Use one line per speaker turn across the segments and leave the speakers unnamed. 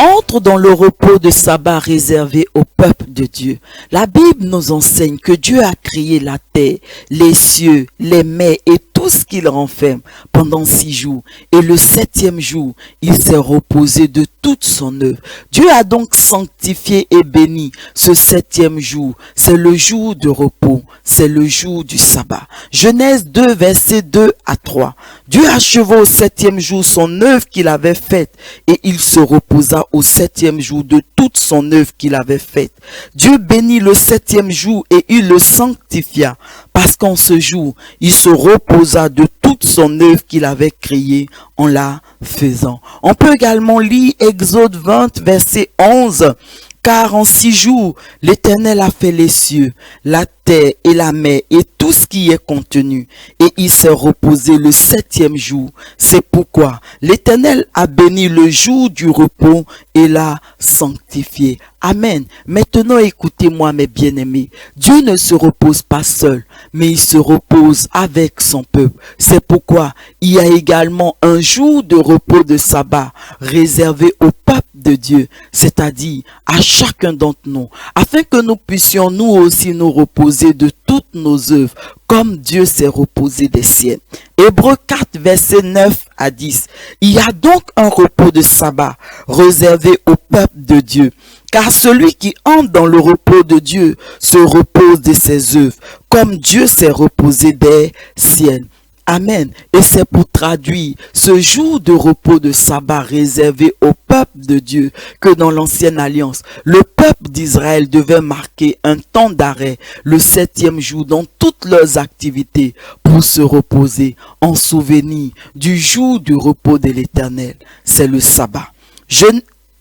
entre dans le repos de sabbat réservé au peuple de Dieu. La Bible nous enseigne que Dieu a créé la terre, les cieux, les mers et tout ce qu'il renferme pendant 6 jours. Et le 7e jour, il s'est reposé de toute son œuvre. Dieu a donc sanctifié et béni ce 7e jour. C'est le jour de repos, c'est le jour du sabbat. Genèse 2, versets 2 à 3. Dieu acheva au 7e jour son œuvre qu'il avait faite et il se reposa au 7e jour de toute son œuvre qu'il avait faite. Dieu bénit le 7e jour et il le sanctifia parce qu'en ce jour, il se reposa de toute son œuvre qu'il avait créée en la faisant. On peut également lire Exode 20, verset 11. Car en 6 jours, l'Éternel a fait les cieux, la terre et la mer et tout ce qui est contenu. Et il s'est reposé le 7e jour. C'est pourquoi l'Éternel a béni le jour du repos et l'a sanctifié. Amen. Maintenant, écoutez-moi, mes bien-aimés. Dieu ne se repose pas seul, mais il se repose avec son peuple. C'est pourquoi il y a également un jour de repos de sabbat réservé au peuple de Dieu, c'est-à-dire à chacun d'entre nous, afin que nous puissions nous aussi nous reposer de toutes nos œuvres, comme Dieu s'est reposé des siennes. Hébreux 4, versets 9 à 10. Il y a donc un repos de sabbat réservé au peuple de Dieu. Car celui qui entre dans le repos de Dieu se repose de ses œuvres, comme Dieu s'est reposé des siennes. Amen. Et c'est pour traduire ce jour de repos de sabbat réservé au peuple de Dieu que dans l'ancienne alliance, le peuple d'Israël devait marquer un temps d'arrêt le 7e jour dans toutes leurs activités pour se reposer en souvenir du jour du repos de l'Éternel. C'est le sabbat.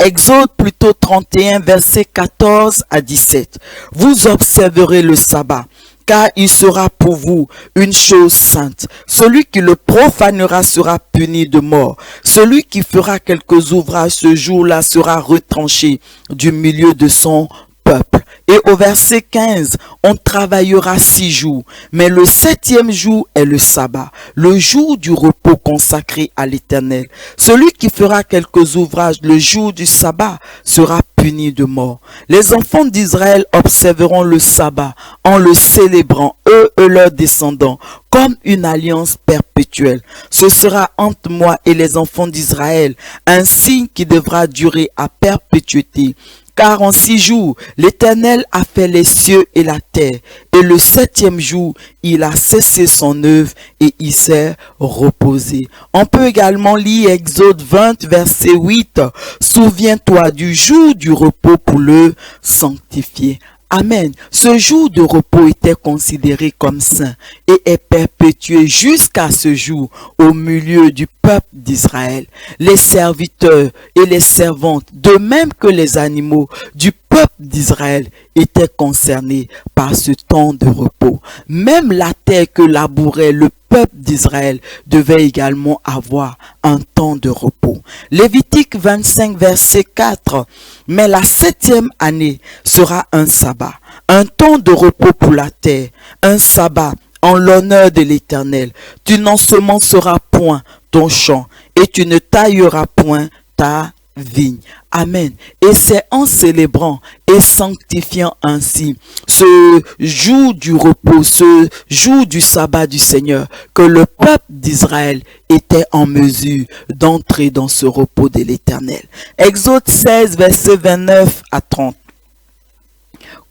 Exode plutôt 31, versets 14 à 17. Vous observerez le sabbat, car il sera pour vous une chose sainte. Celui qui le profanera sera puni de mort. Celui qui fera quelques ouvrages ce jour-là sera retranché du milieu de son peuple. Et au verset 15, on travaillera 6 jours, mais le 7e jour est le sabbat, le jour du repos consacré à l'Éternel. Celui qui fera quelques ouvrages le jour du sabbat sera puni de mort. Les enfants d'Israël observeront le sabbat en le célébrant, eux et leurs descendants, comme une alliance perpétuelle. Ce sera entre moi et les enfants d'Israël un signe qui devra durer à perpétuité. Car en 6 jours, l'Éternel a fait les cieux et la terre, et le 7e jour, il a cessé son œuvre et il s'est reposé. On peut également lire Exode 20, verset 8. Souviens-toi du jour du repos pour le sanctifier. Amen. Ce jour de repos était considéré comme saint et est perpétué jusqu'à ce jour au milieu du peuple d'Israël. Les serviteurs et les servantes, de même que les animaux du peuple d'Israël, étaient concernés par ce temps de repos. Même la terre que labourait le peuple d'Israël devait également avoir un temps de repos. Lévitique 25, verset 4. Mais la 7e année sera un sabbat, un temps de repos pour la terre, un sabbat en l'honneur de l'Éternel. Tu n'ensemenceras point ton champ et tu ne tailleras point ta vigne. Amen. Et c'est en célébrant et sanctifiant ainsi ce jour du repos, ce jour du sabbat du Seigneur, que le peuple d'Israël était en mesure d'entrer dans ce repos de l'Éternel. Exode 16, versets 29 à 30.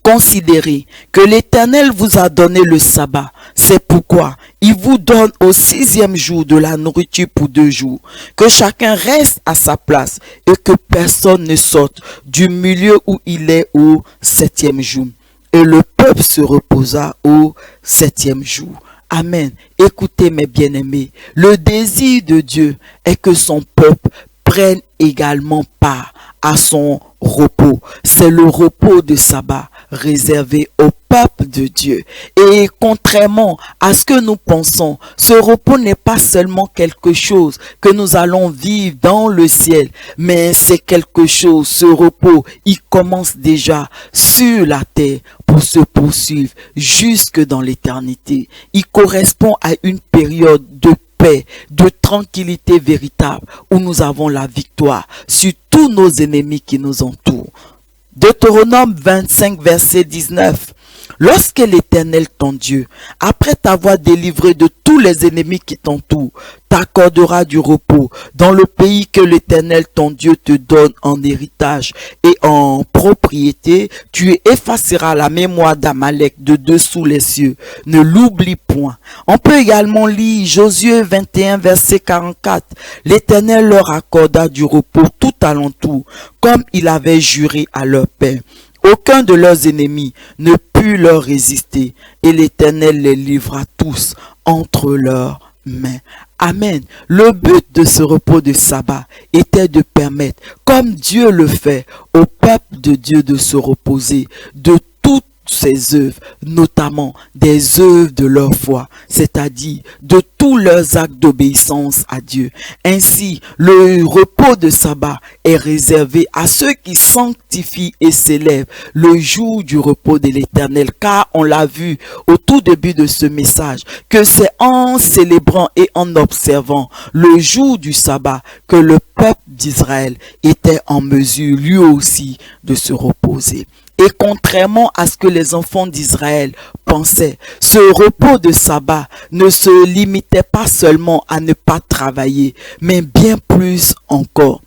Considérez que l'Éternel vous a donné le sabbat. C'est pourquoi il vous donne au 6e jour de la nourriture pour 2 jours. Que chacun reste à sa place et que personne ne sorte du milieu où il est au 7e jour. Et le peuple se reposa au 7e jour. Amen. Écoutez mes bien-aimés, le désir de Dieu est que son peuple prenne également part à son repos. C'est le repos de sabbat réservé au peuple de Dieu. Et contrairement à ce que nous pensons, ce repos n'est pas seulement quelque chose que nous allons vivre dans le ciel, mais c'est quelque chose, ce repos, il commence déjà sur la terre pour se poursuivre jusque dans l'éternité. Il correspond à une période de paix, de tranquillité véritable où nous avons la victoire sur tout tous nos ennemis qui nous entourent. Deutéronome 25, verset 19. Lorsque l'Éternel, ton Dieu, après t'avoir délivré de tous les ennemis qui t'entourent, t'accordera du repos dans le pays que l'Éternel, ton Dieu, te donne en héritage et en propriété, tu effaceras la mémoire d'Amalek de dessous les cieux. Ne l'oublie point. On peut également lire Josué 21, verset 44. L'Éternel leur accorda du repos tout alentour, comme il avait juré à leur père. Aucun de leurs ennemis ne put leur résister, et l'Éternel les livra tous entre leurs mains. Amen. Le but de ce repos de sabbat était de permettre, comme Dieu le fait, au peuple de Dieu de se reposer de toutes ses œuvres, notamment des œuvres de leur foi, c'est-à-dire de tous leurs actes d'obéissance à Dieu. Ainsi, le repos de sabbat est réservé à ceux qui sanctifient et s'élèvent le jour du repos de l'Éternel, car on l'a vu au tout début de ce message, que c'est en célébrant et en observant le jour du sabbat que le peuple d'Israël était en mesure lui aussi de se reposer. Et contrairement à ce que les enfants d'Israël pensaient, ce repos de sabbat ne se limitait pas seulement à ne pas travailler, mais bien plus encore,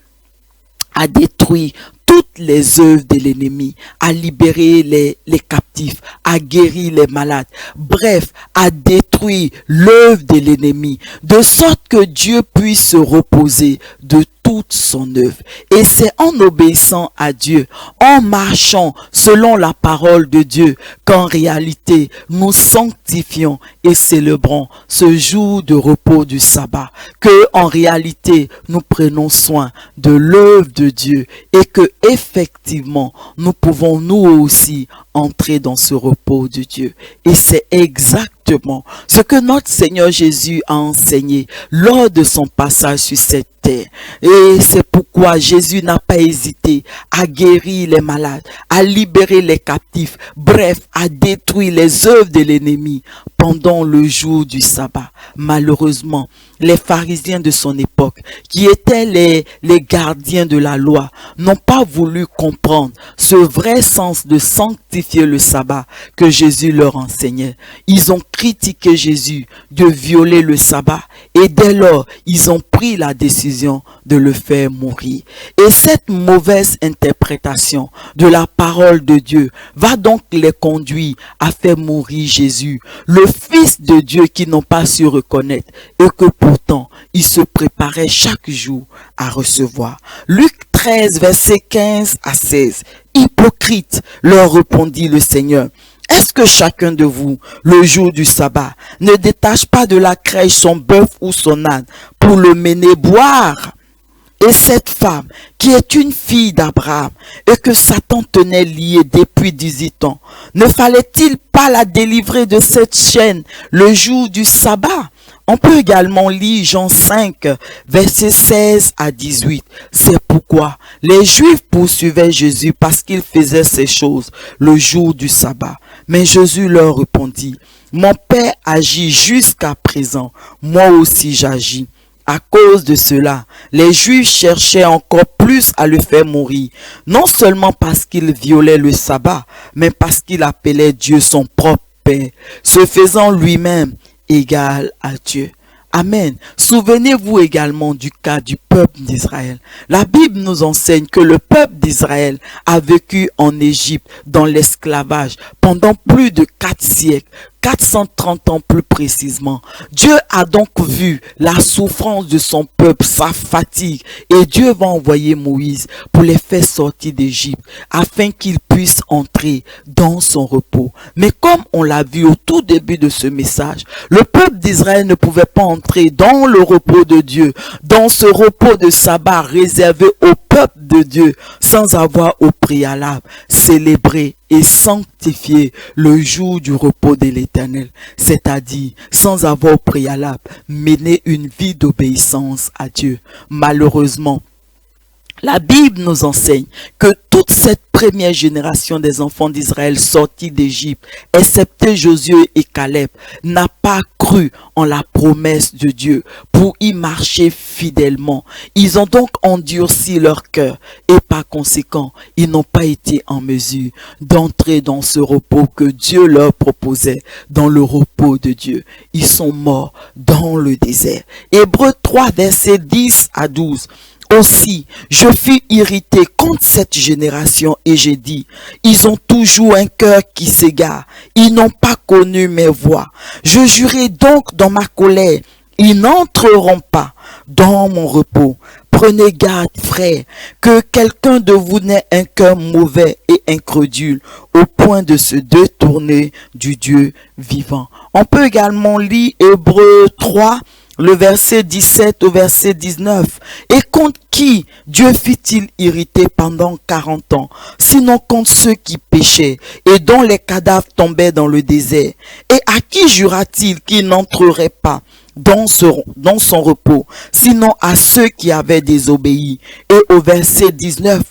à détruire toutes les œuvres de l'ennemi, à libérer les captifs, à guérir les malades, bref, à détruire l'œuvre de l'ennemi, de sorte que Dieu puisse se reposer de toute son œuvre. Et c'est en obéissant à Dieu, en marchant selon la parole de Dieu, qu'en réalité, nous sanctifions et célébrons ce jour de repos du sabbat, que en réalité, nous prenons soin de l'œuvre de Dieu et que effectivement, nous pouvons nous aussi entrer dans ce repos de Dieu. Et c'est exactement ce que notre Seigneur Jésus a enseigné lors de son passage sur cette terre. Et c'est pourquoi Jésus n'a pas hésité à guérir les malades, à libérer les captifs, bref, à détruire les œuvres de l'ennemi pendant le jour du sabbat. Malheureusement, les pharisiens de son époque, qui étaient les gardiens de la loi, n'ont pas voulu comprendre ce vrai sens de sanctifier le sabbat que Jésus leur enseignait. Ils ont critiqué Jésus de violer le sabbat et dès lors, ils ont pris la décision de le faire mourir. Et cette mauvaise interprétation de la parole de Dieu va donc les conduire à faire mourir Jésus, le Fils de Dieu qu'ils n'ont pas su reconnaître et que pourtant ils se préparaient chaque jour à recevoir. Luc 13, versets 15 à 16. Hypocrite, leur répondit le Seigneur. Est-ce que chacun de vous, le jour du sabbat, ne détache pas de la crèche son bœuf ou son âne pour le mener boire? Et cette femme, qui est une fille d'Abraham, et que Satan tenait liée depuis 18 ans, ne fallait-il pas la délivrer de cette chaîne le jour du sabbat? On peut également lire Jean 5, versets 16 à 18. C'est pourquoi les Juifs poursuivaient Jésus parce qu'il faisait ces choses le jour du sabbat. Mais Jésus leur répondit, « Mon Père agit jusqu'à présent, moi aussi j'agis. » À cause de cela, les Juifs cherchaient encore plus à le faire mourir, non seulement parce qu'il violait le sabbat, mais parce qu'il appelait Dieu son propre Père, se faisant lui-même égal à Dieu. Amen. Souvenez-vous également du cas du peuple d'Israël. La Bible nous enseigne que le peuple d'Israël a vécu en Égypte dans l'esclavage pendant plus de 4 siècles. 430 ans plus précisément. Dieu a donc vu la souffrance de son peuple, sa fatigue, et Dieu va envoyer Moïse pour les faire sortir d'Égypte afin qu'ils puissent entrer dans son repos. Mais comme on l'a vu au tout début de ce message, le peuple d'Israël ne pouvait pas entrer dans le repos de Dieu, dans ce repos de sabbat réservé au peuple de Dieu, sans avoir au préalable célébré et sanctifier le jour du repos de l'Éternel, c'est-à-dire sans avoir au préalable mené une vie d'obéissance à Dieu. Malheureusement, La Bible nous enseigne que toute cette première génération des enfants d'Israël sortis d'Égypte, excepté Josué et Caleb, n'a pas cru en la promesse de Dieu pour y marcher fidèlement. Ils ont donc endurci leur cœur et par conséquent, ils n'ont pas été en mesure d'entrer dans ce repos que Dieu leur proposait, dans le repos de Dieu. Ils sont morts dans le désert. Hébreux 3, versets 10 à 12. Aussi, je fus irrité contre cette génération et j'ai dit, ils ont toujours un cœur qui s'égare, ils n'ont pas connu mes voies. Je jurai donc dans ma colère, ils n'entreront pas dans mon repos. Prenez garde, frères, que quelqu'un de vous n'ait un cœur mauvais et incrédule, au point de se détourner du Dieu vivant. On peut également lire Hébreux 3, le verset 17 au verset 19. Et contre qui Dieu fit-il irriter pendant 40 ans, sinon contre ceux qui péchaient et dont les cadavres tombaient dans le désert? Et à qui jura-t-il qu'il n'entrerait pas dans son repos, sinon à ceux qui avaient désobéi? Et au verset 19,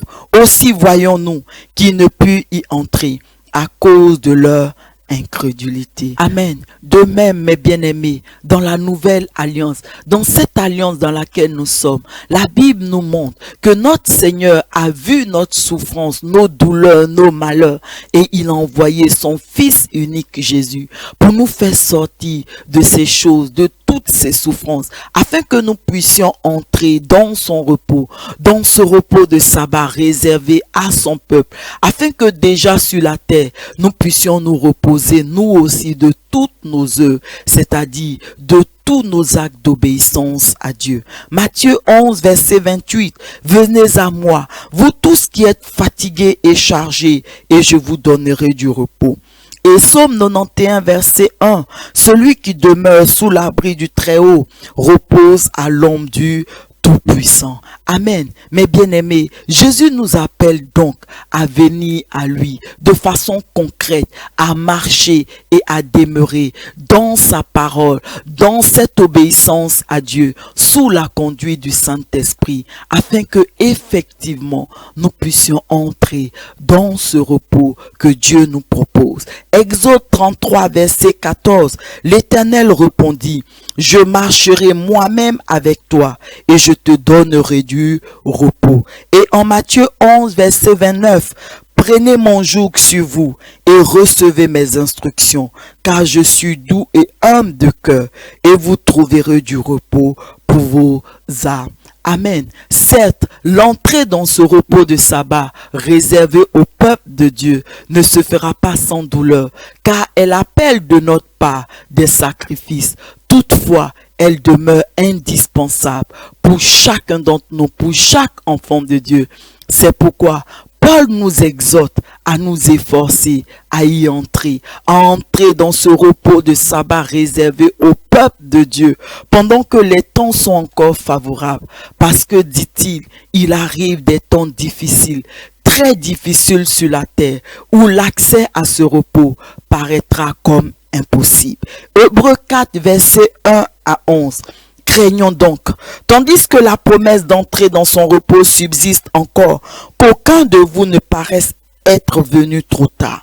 aussi voyons-nous qu'ils ne purent y entrer à cause de leur incrédulité. Amen. De même, mes bien-aimés, dans la nouvelle alliance, dans cette alliance dans laquelle nous sommes, la Bible nous montre que notre Seigneur a vu notre souffrance, nos douleurs, nos malheurs, et il a envoyé son Fils unique Jésus pour nous faire sortir de ces choses, de toutes ces souffrances, afin que nous puissions entrer dans son repos, dans ce repos de sabbat réservé à son peuple, afin que déjà sur la terre, nous puissions nous reposer, nous aussi, de toutes nos œuvres, c'est-à-dire de tous nos actes d'obéissance à Dieu. Matthieu 11, verset 28, venez à moi, vous tous qui êtes fatigués et chargés, et je vous donnerai du repos. Et Psaume 91, verset 1, celui qui demeure sous l'abri du Très-Haut repose à l'ombre du Tout-Puissant. Amen. Mes bien-aimés, Jésus nous appelle donc à venir à lui de façon concrète, à marcher et à demeurer dans sa parole, dans cette obéissance à Dieu, sous la conduite du Saint-Esprit, afin que effectivement nous puissions entrer dans ce repos que Dieu nous propose. Exode 33, verset 14, l'Éternel répondit, je marcherai moi-même avec toi et je te donnerai du repos. Et en Matthieu 11, verset 29, prenez mon joug sur vous et recevez mes instructions, car je suis doux et humble de cœur, et vous trouverez du repos pour vos âmes. Amen. Certes, l'entrée dans ce repos de sabbat réservé au peuple de Dieu ne se fera pas sans douleur, car elle appelle de notre part des sacrifices. Toutefois, elle demeure indispensable pour chacun d'entre nous, pour chaque enfant de Dieu. C'est pourquoi Paul nous exhorte à nous efforcer, à y entrer, à entrer dans ce repos de sabbat réservé au peuple de Dieu, pendant que les temps sont encore favorables. Parce que, dit-il, il arrive des temps difficiles, très difficiles sur la terre, où l'accès à ce repos paraîtra comme impossible. Hébreux 4, verset 1 à 11. Craignons donc, tandis que la promesse d'entrer dans son repos subsiste encore, qu'aucun de vous ne paraisse être venu trop tard.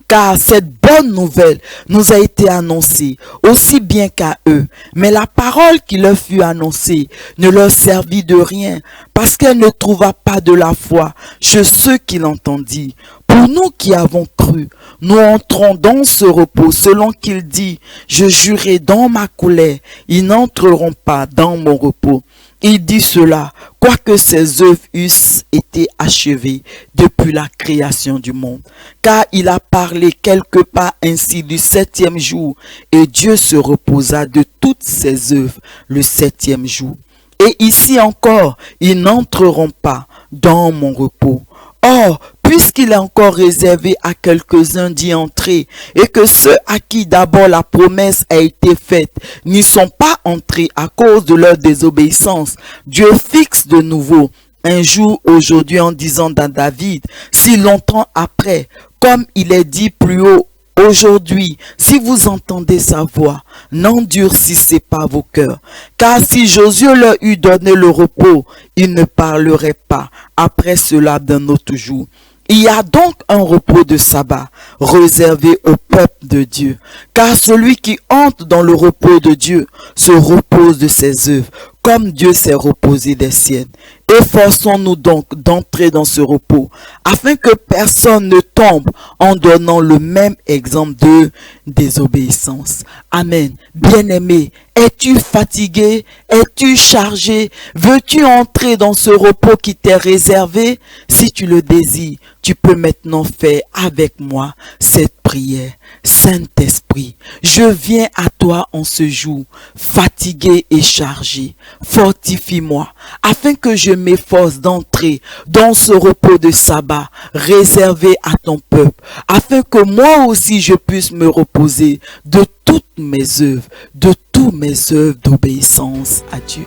Car cette bonne nouvelle nous a été annoncée, aussi bien qu'à eux. Mais la parole qui leur fut annoncée ne leur servit de rien, parce qu'elle ne trouva pas de la foi chez ceux qui l'entendirent. Pour nous qui avons cru, nous entrons dans ce repos, selon qu'il dit, je jurai dans ma colère, ils n'entreront pas dans mon repos. Il dit cela, quoique ses œuvres eussent été achevées depuis la création du monde. Car il a parlé quelque part ainsi du 7e jour, et Dieu se reposa de toutes ses œuvres le 7e jour. Et ici encore, ils n'entreront pas dans mon repos. Or, puisqu'il est encore réservé à quelques-uns d'y entrer, et que ceux à qui d'abord la promesse a été faite n'y sont pas entrés à cause de leur désobéissance, Dieu fixe de nouveau un jour aujourd'hui en disant dans David, si longtemps après, comme il est dit plus haut Aujourd'hui, si vous entendez sa voix, n'endurcissez pas vos cœurs. Car si Josué leur eût donné le repos, il ne parlerait pas après cela d'un autre jour. Il y a donc un repos de sabbat réservé au peuple de Dieu. Car celui qui entre dans le repos de Dieu se repose de ses œuvres, comme Dieu s'est reposé des siennes. Efforçons-nous donc d'entrer dans ce repos, afin que personne ne tombe en donnant le même exemple de désobéissance. Amen. Bien-aimé, es-tu fatigué? Es-tu chargé? Veux-tu entrer dans ce repos qui t'est réservé? Si tu le désires, tu peux maintenant faire avec moi cette prière. Saint-Esprit, je viens à toi en ce jour, fatigué et chargé. Fortifie-moi, afin que je m'efforce d'entrer dans ce repos de sabbat réservé à ton peuple, afin que moi aussi je puisse me reposer de toutes mes œuvres, de tous mes œuvres d'obéissance à Dieu.